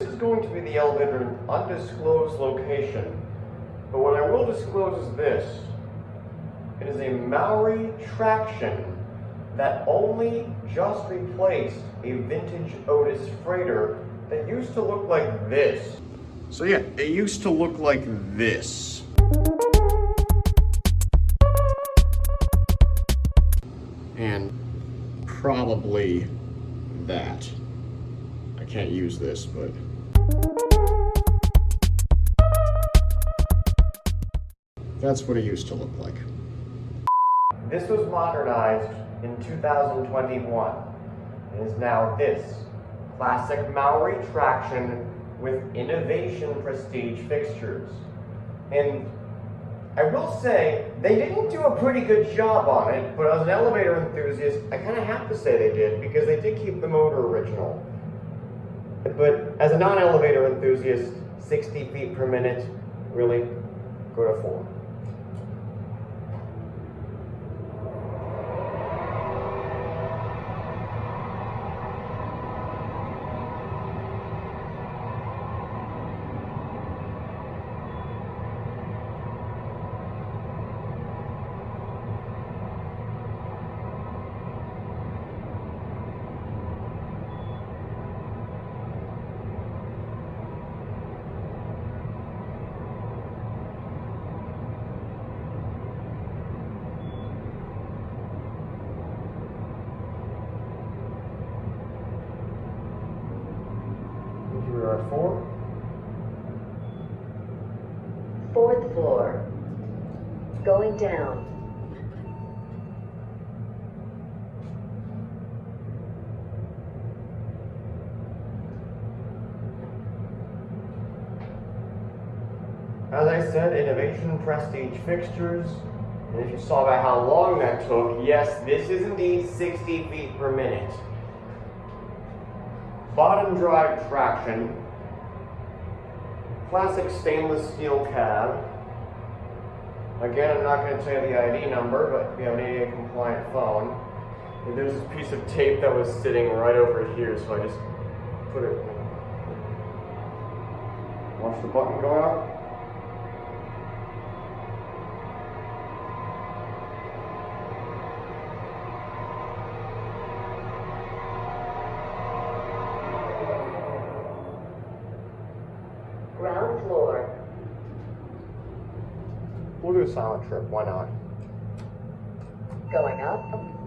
This is going to be the elevator in an undisclosed location, but what I will disclose is this. It is a Mowrey traction that only just replaced a vintage Otis freighter that used to look like this. So yeah, it used to look like this. And probably that. I can't use this, but... that's what it used to look like. This was modernized in 2021 and is now this classic Mowrey traction with innovation prestige fixtures. And I will say, they didn't do a pretty good job on it, but as an elevator enthusiast, I kind of have to say they did because they did keep the motor original. But as a non-elevator enthusiast, 60 feet per minute, really, go to 4. We are at 4. 4th floor. Going down. As I said, innovation prestige fixtures. And if you saw by how long that took, yes, this is indeed 60 feet per minute. Bottom drive traction, classic stainless steel cab. Again, I'm not going to tell you the ID number, but we have an ADA compliant phone. And there's this piece of tape that was sitting right over here, so I just put it. Watch the button go out. Ground floor. We'll do a silent trip, why not? Going up.